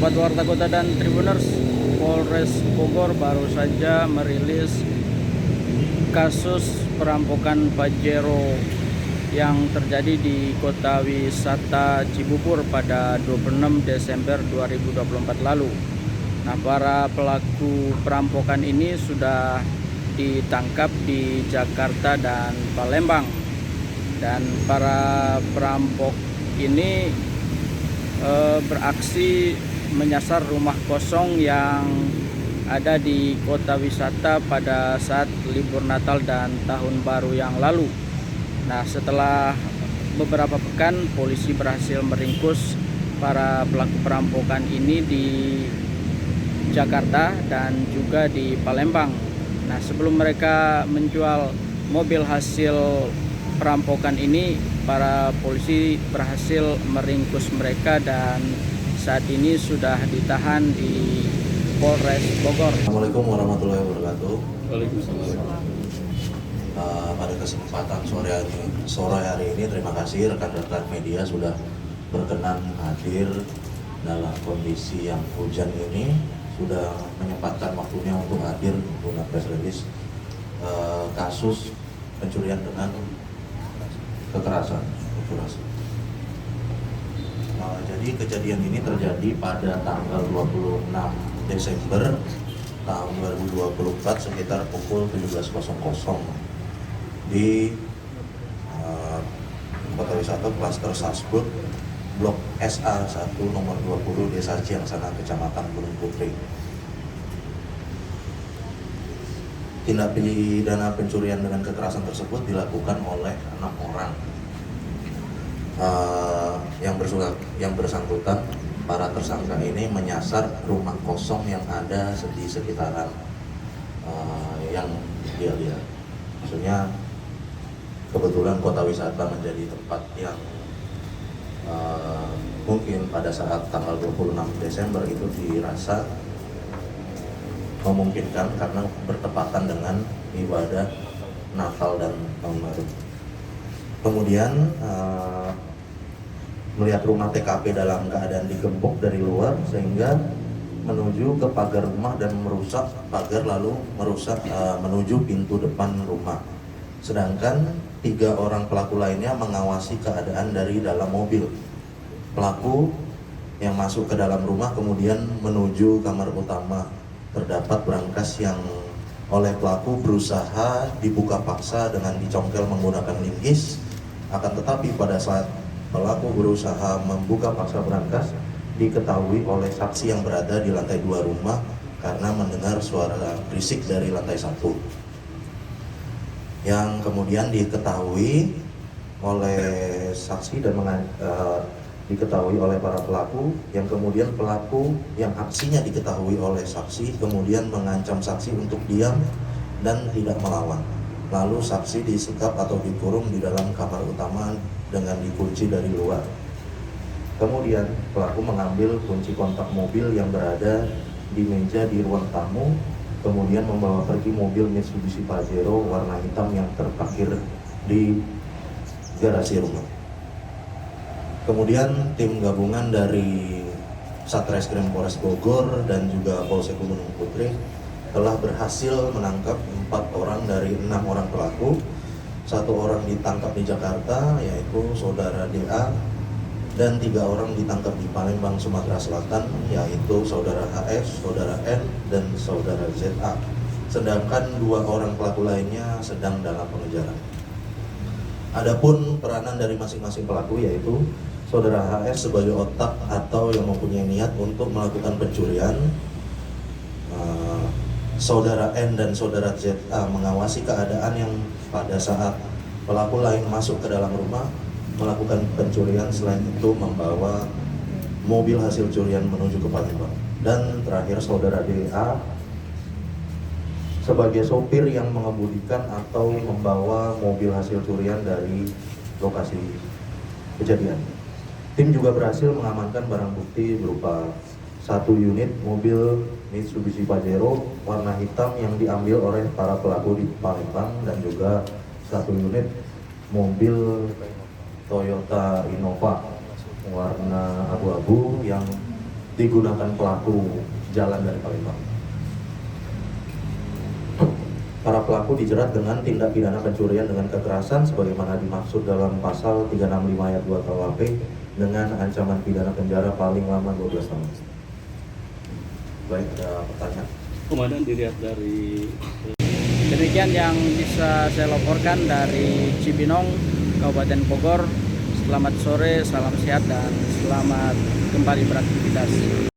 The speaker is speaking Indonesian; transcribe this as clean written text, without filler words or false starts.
Sobat Warta Kota dan Tribuners, Polres Bogor baru saja merilis kasus perampokan Pajero yang terjadi di Kota Wisata Cibubur pada 26 Desember 2024 lalu. Nah, para pelaku perampokan ini sudah ditangkap di Jakarta dan Palembang. Dan para perampok ini beraksi menyasar rumah kosong yang ada di kota wisata pada saat libur Natal dan Tahun Baru yang lalu. Nah, setelah beberapa pekan, polisi berhasil meringkus para pelaku perampokan ini di Jakarta dan juga di Palembang. Nah, sebelum mereka menjual mobil hasil perampokan ini, para polisi berhasil meringkus mereka dan saat ini sudah ditahan di Polres Bogor. Assalamualaikum warahmatullahi wabarakatuh. Waalaikumsalam. Pada kesempatan sore hari ini, terima kasih rekan-rekan media sudah berkenan hadir dalam kondisi yang hujan ini, sudah menyempatkan waktunya untuk hadir guna press release kasus pencurian dengan kekerasan. Jadi kejadian ini terjadi pada tanggal 26 Desember tahun 2024 sekitar pukul 17.00 di Kota Wisata Klaster Sasbud Blok SA1 nomor 20 Desa Ciangsana, Kecamatan Gunung Putri. Tindak pidana pencurian dengan kekerasan tersebut dilakukan oleh 6 orang. Yang bersangkutan, para tersangka ini menyasar rumah kosong yang ada di sekitaran yang dia lihat. Maksudnya kebetulan kota wisata menjadi tempat yang mungkin pada saat tanggal 26 Desember itu dirasa memungkinkan karena bertepatan dengan ibadah Natal dan Tahun Baru. Kemudian melihat rumah TKP dalam keadaan digembok dari luar sehingga menuju ke pagar rumah dan merusak pagar, lalu menuju pintu depan rumah. Sedangkan 3 orang pelaku lainnya mengawasi keadaan dari dalam mobil. Pelaku yang masuk ke dalam rumah kemudian menuju kamar utama. Terdapat berangkas yang oleh pelaku berusaha dibuka paksa dengan dicongkel menggunakan linggis. Akan tetapi pada saat pelaku berusaha membuka paksa berangkas, diketahui oleh saksi yang berada di lantai 2 rumah karena mendengar suara berisik dari lantai 1. Yang kemudian diketahui oleh saksi dan diketahui oleh para pelaku, yang kemudian pelaku yang aksinya diketahui oleh saksi kemudian mengancam saksi untuk diam dan tidak melawan. Lalu saksi disekap atau dikurung di dalam kamar utama dengan dikunci dari luar. Kemudian pelaku mengambil kunci kontak mobil yang berada di meja di ruang tamu, kemudian membawa pergi mobil Mitsubishi Pajero warna hitam yang terparkir di garasi rumah. Kemudian tim gabungan dari Satreskrim Polres Bogor dan juga Polsek Gunung Putri telah berhasil menangkap 4 orang dari 6 orang pelaku. 1 orang ditangkap di Jakarta, yaitu saudara DA, dan 3 orang ditangkap di Palembang, Sumatera Selatan, yaitu saudara HS, saudara N, dan saudara ZA. Sedangkan 2 orang pelaku lainnya sedang dalam pengejaran. Adapun peranan dari masing-masing pelaku, yaitu saudara HS sebagai otak atau yang mempunyai niat untuk melakukan pencurian, saudara N dan saudara ZA mengawasi keadaan yang pada saat pelaku lain masuk ke dalam rumah melakukan pencurian, selain itu membawa mobil hasil curian menuju ke Palembang. Dan terakhir saudara DA sebagai sopir yang mengemudikan atau membawa mobil hasil curian dari lokasi kejadian. Tim juga berhasil mengamankan barang bukti berupa 1 unit mobil Mitsubishi Pajero warna hitam yang diambil oleh para pelaku di Palembang, dan juga 1 unit mobil Toyota Innova warna abu-abu yang digunakan pelaku jalan dari Palembang. Para pelaku dijerat dengan tindak pidana pencurian dengan kekerasan sebagaimana dimaksud dalam pasal 365 ayat 2 KUHP dengan ancaman pidana penjara paling lama 12 tahun. Baik, ada pertanyaan? Komandan, dilihat dari Demikian yang bisa saya laporkan dari Cibinong, Kabupaten Bogor. Selamat sore, salam sehat, dan selamat kembali beraktivitas.